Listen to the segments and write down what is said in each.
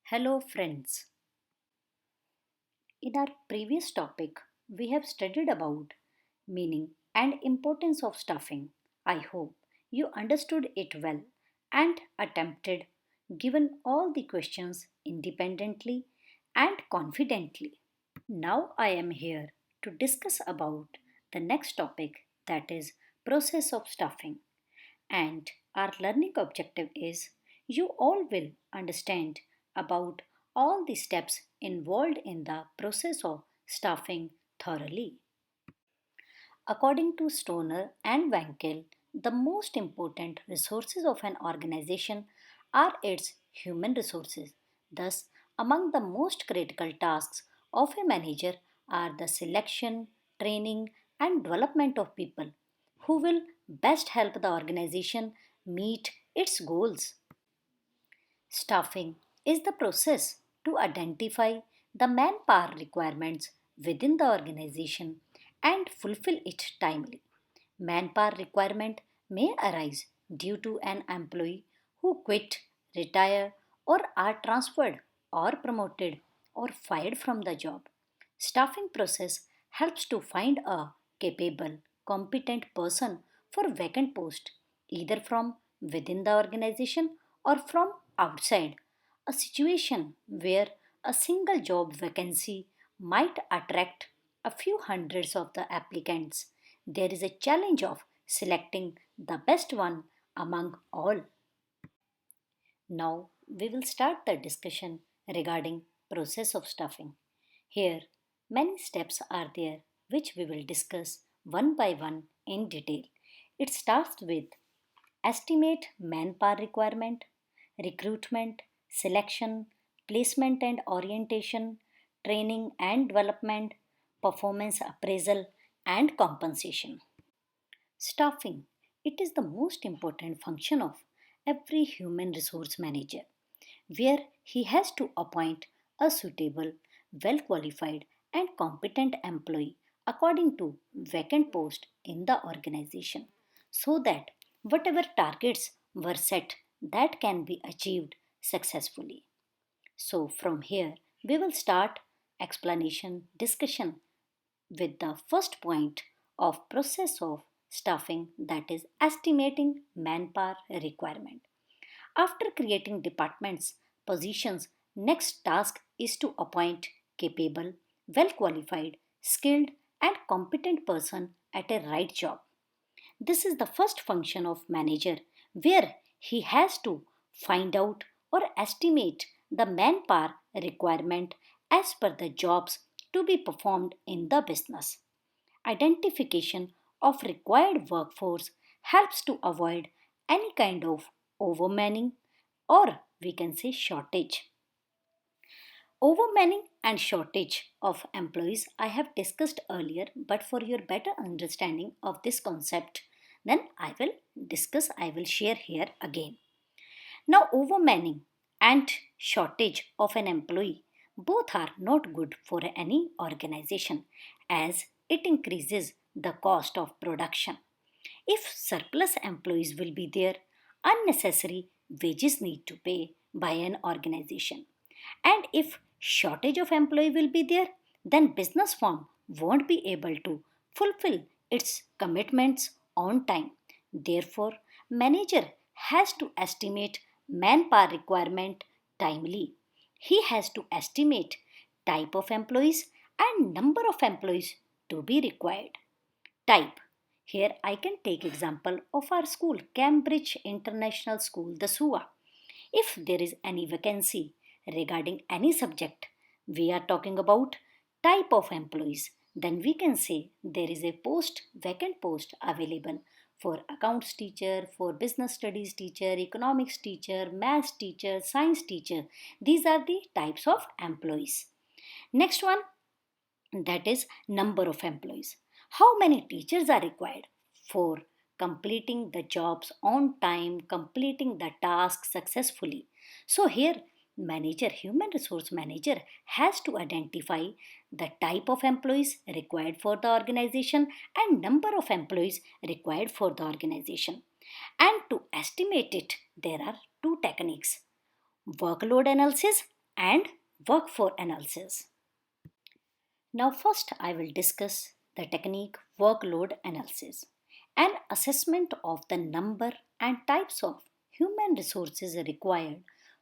Hello friends. In our previous topic, we have studied about meaning and importance of staffing. I hope you understood it well and attempted given all the questions independently and confidently. Now I am here to discuss about the next topic, that is process of staffing. And our learning objective is you all will understand about all the steps involved in the process of staffing thoroughly. According to Stoner and Wankel, the most important resources of an organization are its human resources. Thus, among the most critical tasks of a manager are the selection, training, and development of people who will best help the organization meet its goals. Staffing is the process to identify the manpower requirements within the organization and fulfill it timely. Manpower requirement may arise due to an employee who quit, retire, or are transferred or promoted or fired from the job. Staffing process helps to find a capable, competent person for vacant post either from within the organization or from outside. A situation where a single job vacancy might attract a few hundreds of the applicants. There is a challenge of selecting the best one among all. Now we will start the discussion regarding process of staffing. Here many steps are there which we will discuss one by one in detail. It starts with estimate manpower requirement, recruitment, selection, placement and orientation, training and development, performance appraisal and compensation. Staffing. It is the most important function of every human resource manager, where he has to appoint a suitable, well qualified, and competent employee according to vacant post in the organization so that whatever targets were set that can be achieved successfully. So from here we will start explanation discussion with the first point of process of staffing, that is estimating manpower requirement. After creating departments positions, next task is to appoint capable, well qualified, skilled and competent person at a right job. This is the first function of manager where he has to find out or estimate the manpower requirement as per the jobs to be performed in the business. Identification of required workforce helps to avoid any kind of overmanning or we can say shortage. Overmanning and shortage of employees I have discussed earlier, but for your better understanding of this concept, then I will share here again. Now, overmanning and shortage of an employee both are not good for any organization as it increases the cost of production. If surplus employees will be there, unnecessary wages need to pay by an organization. And if shortage of employee will be there, then business firm won't be able to fulfill its commitments on time. Therefore, manager has to estimate manpower requirement timely. He has to estimate type of employees and number of employees to be required. Type. Here I can take example of our school, Cambridge International School, Dasuya. If there is any vacancy regarding any subject, we are talking about type of employees, then we can say there is a vacant post available for accounts teacher, for business studies teacher, economics teacher, maths teacher, science teacher. These are the types of employees. Next one, that is number of employees. How many teachers are required for completing the jobs on time, completing the task successfully? So here human resource manager has to identify the type of employees required for the organization and number of employees required for the organization. And to estimate it, there are two techniques: workload analysis and workforce analysis. Now, first, I will discuss the technique workload analysis, an assessment of the number and types of human resources required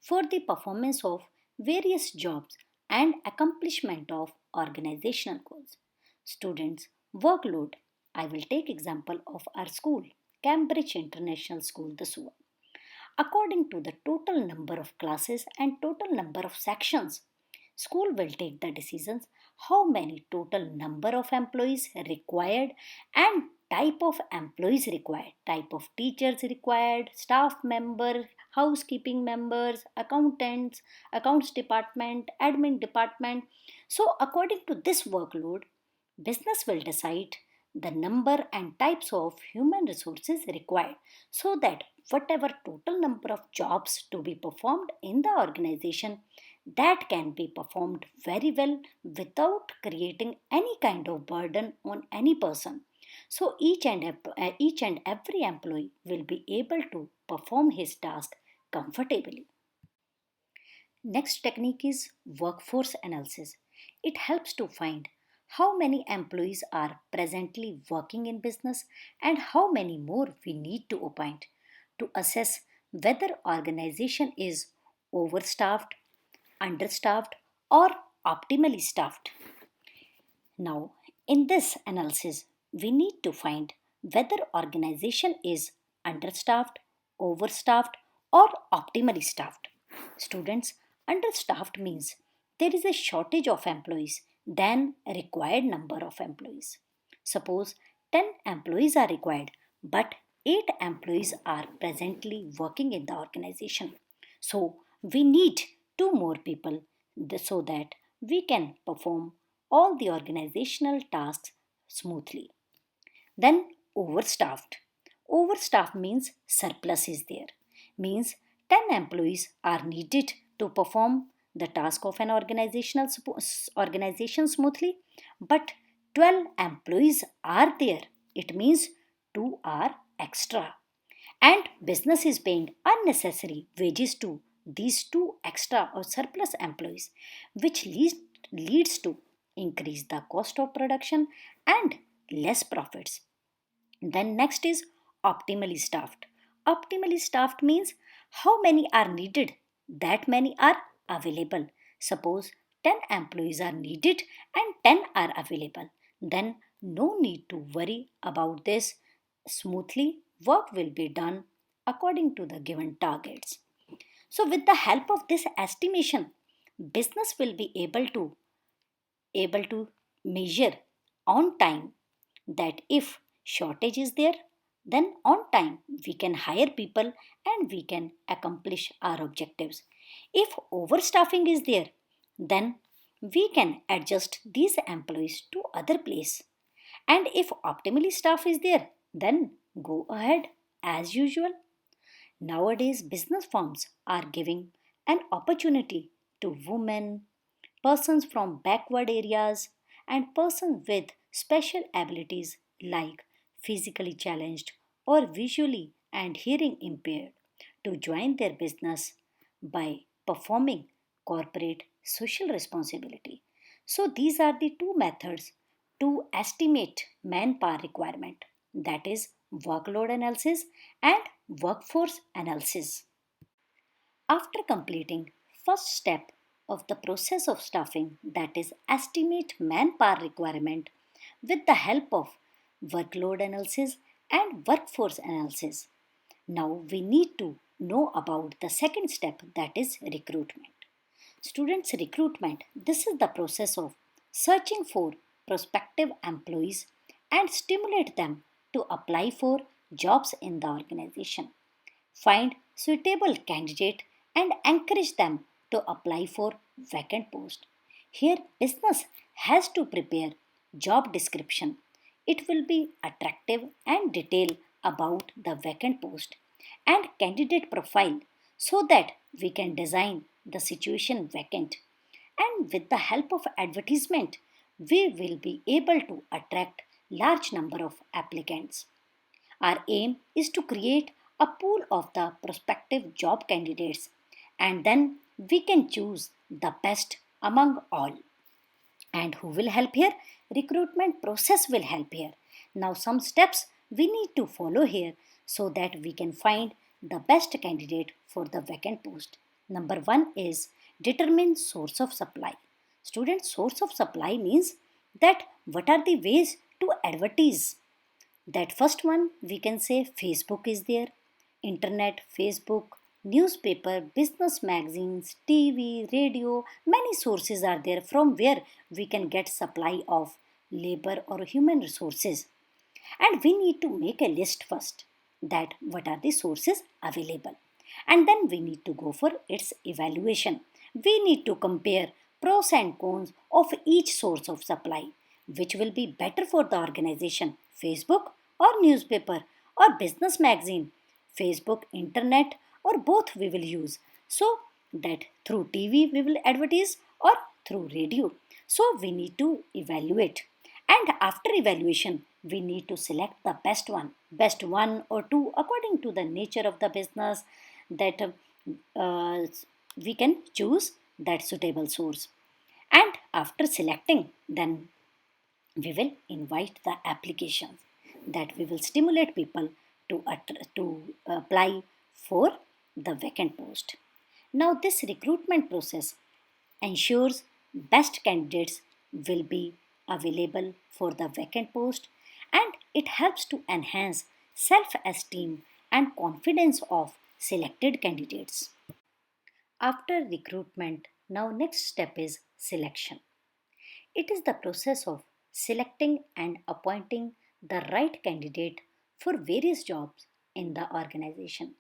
for the performance of various jobs and accomplishment of organizational goals. Students, workload. I will take example of our school, Cambridge International School, Dasuya. According to the total number of classes and total number of sections, school will take the decisions how many total number of employees required and type of employees required, type of teachers required, staff member, housekeeping members, accountants, accounts department, admin department. So according to this workload, business will decide the number and types of human resources required, so that whatever total number of jobs to be performed in the organization, that can be performed very well without creating any kind of burden on any person. So each and every employee will be able to perform his task comfortably. Next technique is workforce analysis. It helps to find how many employees are presently working in business and how many more we need to appoint to assess whether organization is overstaffed, understaffed or optimally staffed. Now, in this analysis, we need to find whether organization is understaffed, overstaffed or optimally staffed. Students, understaffed means there is a shortage of employees than required number of employees. Suppose 10 employees are required, but 8 employees are presently working in the organization. So, we need 2 more people so that we can perform all the organizational tasks smoothly. Then overstaffed. Overstaffed means surplus is there. Means 10 employees are needed to perform the task of an organization smoothly, but 12 employees are there. It means 2 are extra. And business is paying unnecessary wages to these 2 extra or surplus employees, which leads to increase the cost of production and less profits. Then next is optimally staffed. Optimally staffed means how many are needed, that many are available. Suppose 10 employees are needed and 10 are available. Then no need to worry about this. Smoothly work will be done according to the given targets. So with the help of this estimation, business will be able to measure on time that if shortage is there, then on time we can hire people and we can accomplish our objectives. If overstaffing is there, then we can adjust these employees to other place. And if optimally staff is there, then go ahead as usual. Nowadays, business firms are giving an opportunity to women, persons from backward areas, and persons with special abilities like physically challenged or visually and hearing impaired to join their business by performing corporate social responsibility. So, these are the two methods to estimate manpower requirement, that is, workload analysis and workforce analysis. After completing first step of the process of staffing, that is estimate manpower requirement with the help of workload analysis and workforce analysis. Now we need to know about the second step, that is recruitment. Students recruitment, this is the process of searching for prospective employees and stimulate them to apply for jobs in the organization. Find suitable candidate and encourage them to apply for vacant post. Here business has to prepare job description. It will be attractive and detailed about the vacant post and candidate profile so that we can design the situation vacant. And with the help of advertisement, we will be able to attract large number of applicants. Our aim is to create a pool of the prospective job candidates, and then we can choose the best among all. And who will help here? Recruitment process will help here. Now some steps we need to follow here so that we can find the best candidate for the vacant post. Number 1 is determine source of supply. Student, source of supply means that what are the ways to advertise. That first one we can say Facebook is there, internet, Facebook, newspaper, business magazines, TV, radio, many sources are there from where we can get supply of labor or human resources. And we need to make a list first that what are the sources available. And then we need to go for its evaluation. We need to compare pros and cons of each source of supply. Which will be better for the organization, Facebook or newspaper or business magazine, Facebook, internet, or both we will use. So that through TV we will advertise or through radio. So we need to evaluate. And after evaluation, we need to select the best one or two according to the nature of the business that we can choose that suitable source. And after selecting, then we will invite the applications that we will stimulate people to apply for the vacant post. Now this recruitment process ensures best candidates will be available for the vacant post, and it helps to enhance self-esteem and confidence of selected candidates. After recruitment, now next step is selection. It is the process of selecting and appointing the right candidate for various jobs in the organization.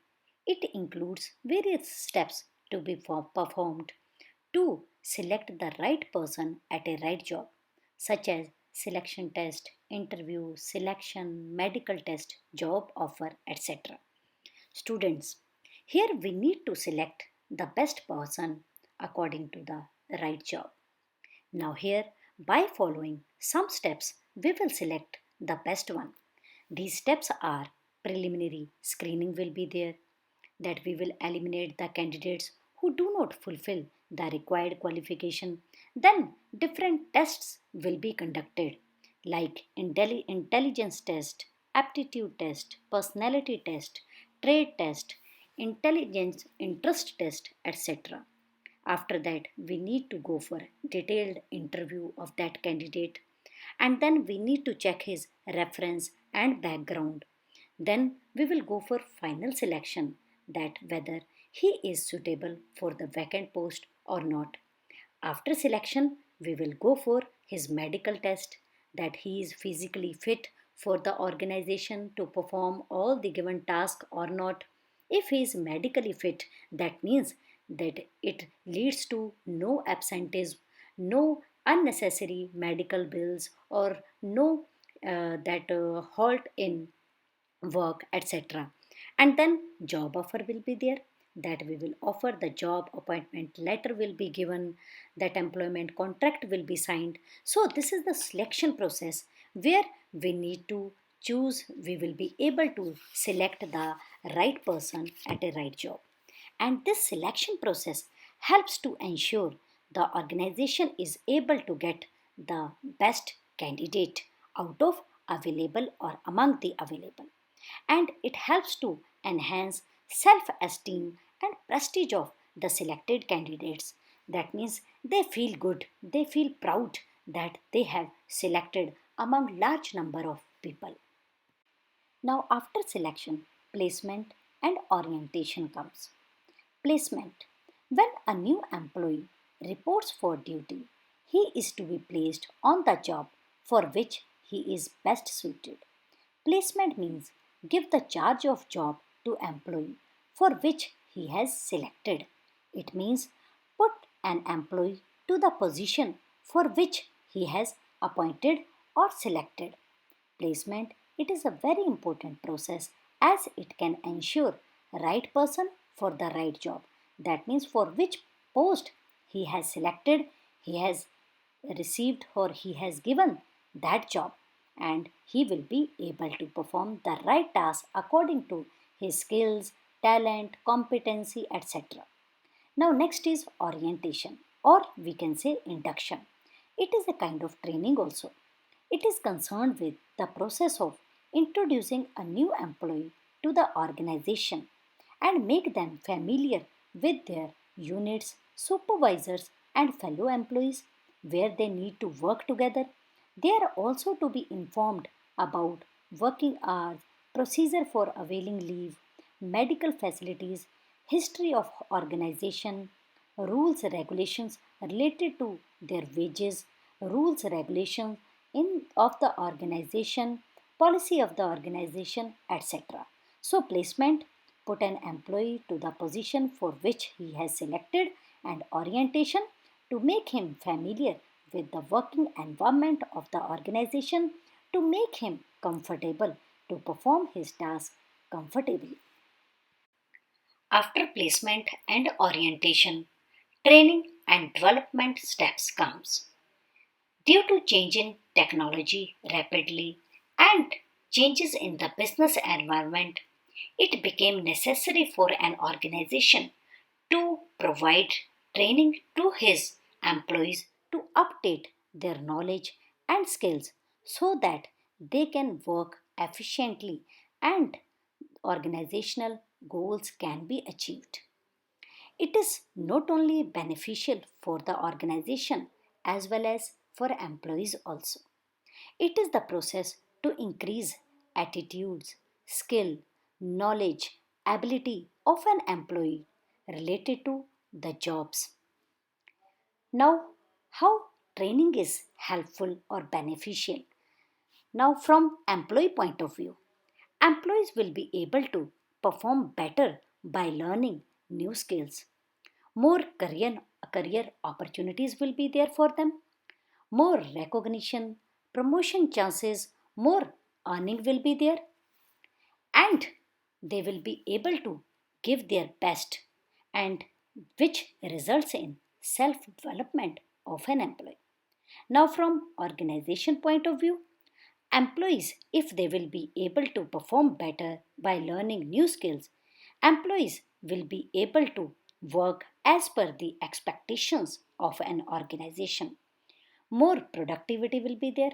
It includes various steps to be performed to select the right person at a right job, such as selection test, interview, selection, medical test, job offer, etc. Students, here we need to select the best person according to the right job. Now here, by following some steps, we will select the best one. These steps are preliminary screening will be there, that we will eliminate the candidates who do not fulfill the required qualification. Then different tests will be conducted like intelligence test, aptitude test, personality test, trade test, intelligence interest test, etc. After that, we need to go for detailed interview of that candidate, and then we need to check his reference and background. Then we will go for final selection that whether he is suitable for the vacant post or not. After selection, we will go for his medical test that he is physically fit for the organization to perform all the given task or not. If he is medically fit, that means that it leads to no absenteeism, no unnecessary medical bills, or no that halt in work, etc. And then job offer will be there, that we will offer the job, appointment letter will be given, that employment contract will be signed. So this is the selection process where we need to choose, we will be able to select the right person at a right job. And this selection process helps to ensure the organization is able to get the best candidate out of available or among the available. And it helps to enhance self-esteem and prestige of the selected candidates. That means they feel good, they feel proud that they have selected among large number of people. Now after selection, placement and orientation comes. Placement. When a new employee reports for duty, he is to be placed on the job for which he is best suited. Placement means give the charge of job to employee for which he has selected. It means put an employee to the position for which he has appointed or selected. Placement, it is a very important process as it can ensure right person for the right job. That means for which post he has selected, he has received or he has given that job, and he will be able to perform the right task according to his skills, talent, competency, etc. Now next is orientation. or we can say induction. It is a kind of training also. It is concerned with the process of introducing a new employee to the organization and make them familiar with their units, supervisors, and fellow employees where they need to work together. They are also to be informed about working hours, procedure for availing leave, medical facilities, history of organization, rules regulations related to their wages, rules regulations in of the organization, policy of the organization, etc. So placement put an employee to the position for which he has selected, and orientation to make him familiar with the working environment of the organization, to make him comfortable to perform his task comfortably. After placement and orientation, training and development steps comes. Due to change in technology rapidly and changes in the business environment, it became necessary for an organization to provide training to his employees to update their knowledge and skills so that they can work efficiently and organizational goals can be achieved. It is not only beneficial for the organization as well as for employees also. It is the process to increase attitudes, skill, knowledge, ability of an employee related to the jobs. Now, how training is helpful or beneficial? Now, from employee point of view, employees will be able to perform better by learning new skills. More career opportunities will be there for them. More recognition, promotion chances, more earning will be there, and they will be able to give their best, and which results in self development of an employee. Now, from organization point of view, employees, if they will be able to perform better by learning new skills, employees will be able to work as per the expectations of an organization. More productivity will be there,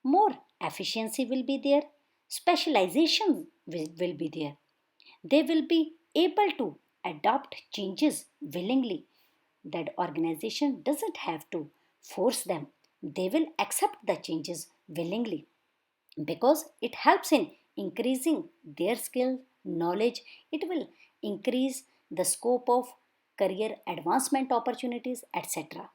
more efficiency will be there, specialization will be there. They will be able to adopt changes willingly. That organization doesn't have to force them, they will accept the changes willingly because it helps in increasing their skill, knowledge. It will increase the scope of career advancement opportunities, etc.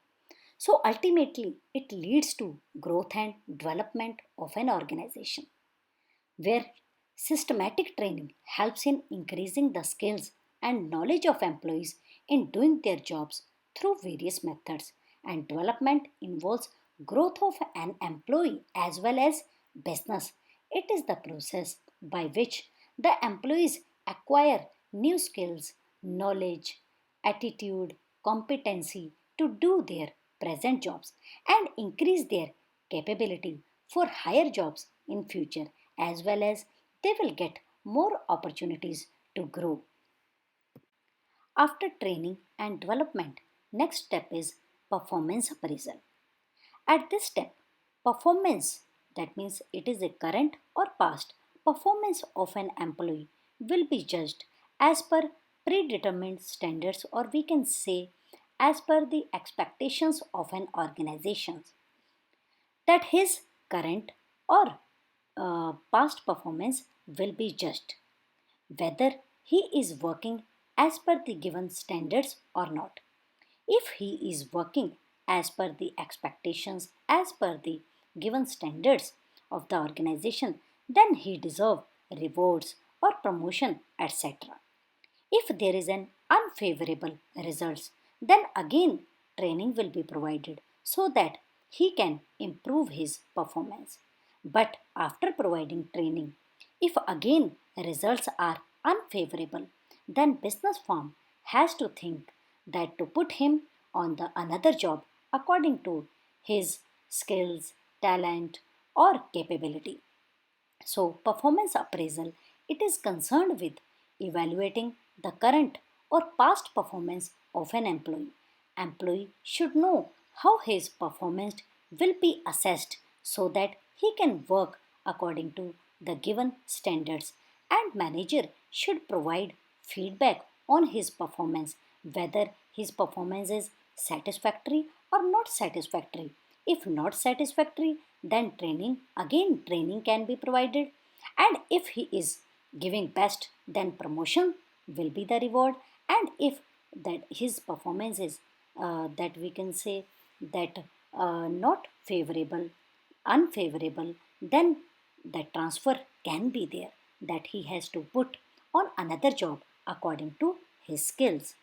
So ultimately, it leads to growth and development of an organization where systematic training helps in increasing the skills and knowledge of employees in doing their jobs through various methods, and development involves growth of an employee as well as business. It is the process by which the employees acquire new skills, knowledge, attitude, competency to do their present jobs and increase their capability for higher jobs in future, as well as they will get more opportunities to grow. After training and development, next step is performance appraisal. At this step, performance, that means it is a current or past performance of an employee, will be judged as per predetermined standards, or we can say as per the expectations of an organization, that his current or past performance will be judged whether he is working as per the given standards or not. If he is working as per the expectations, as per the given standards of the organization, then he deserves rewards or promotion, etc. If there is an unfavorable results, then again training will be provided so that he can improve his performance. But after providing training, if again results are unfavorable, then business firm has to think that to put him on the another job according to his skills, talent, or capability. So, performance appraisal, it is concerned with evaluating the current or past performance of an employee Employee should know how his performance will be assessed so that he can work according to the given standards, and manager should provide feedback on his performance, whether his performance is satisfactory or not satisfactory. If not satisfactory, then training can be provided, and if he is giving best, then promotion will be the reward. And if that his performance is that we can say that not favorable, unfavorable, then the transfer can be there, that he has to put on another job according to his skills.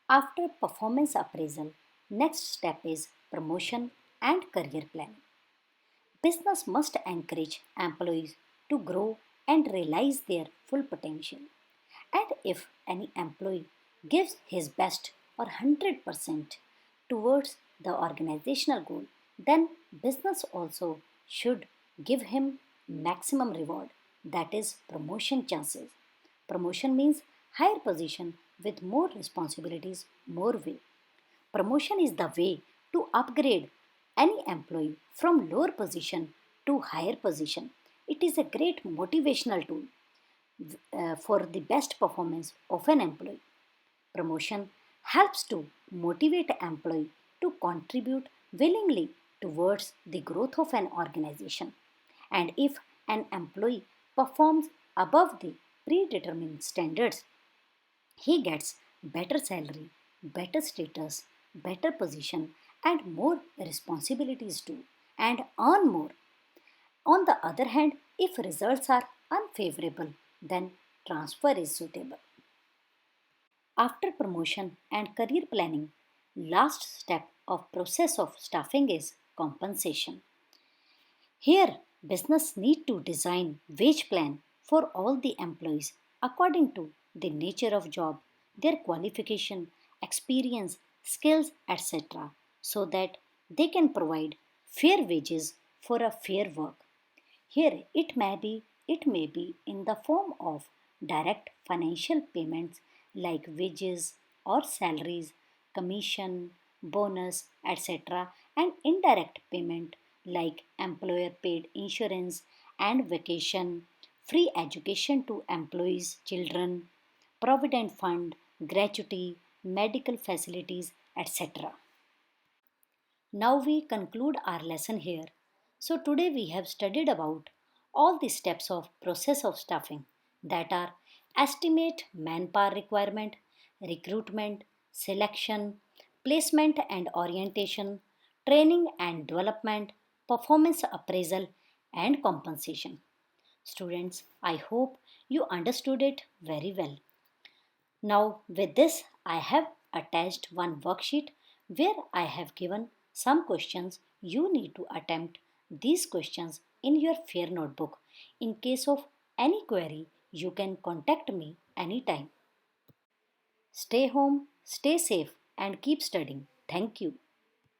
After performance appraisal, next step is promotion and career planning. Business must encourage employees to grow and realize their full potential. And if any employee gives his best or 100% towards the organizational goal, then business also should give him maximum reward, that is promotion chances. Promotion means higher position with more responsibilities, more way. Promotion is the way to upgrade any employee from lower position to higher position. It is a great motivational tool for the best performance of an employee. Promotion helps to motivate an employee to contribute willingly towards the growth of an organization. And if an employee performs above the predetermined standards, he gets better salary, better status, better position, and more responsibilities too, and earn more. On the other hand, if results are unfavorable, then transfer is suitable. After promotion and career planning, last step of process of staffing is compensation. Here, business need to design wage plan for all the employees according to the nature of job, their qualification, experience, skills, etc., so that they can provide fair wages for a fair work. Here it may be in the form of direct financial payments like wages or salaries, commission, bonus, etc., and indirect payment like employer paid insurance and vacation, free education to employees' children, provident fund, gratuity, medical facilities, etc. Now we conclude our lesson here. So today we have studied about all the steps of process of staffing, that are estimate manpower requirement, recruitment, selection, placement and orientation, training and development, performance appraisal, and compensation. Students, I hope you understood it very well. Now, with this, I have attached one worksheet where I have given some questions. You need to attempt these questions in your fair notebook. In case of any query, you can contact me anytime. Stay home, stay safe, and keep studying. Thank you.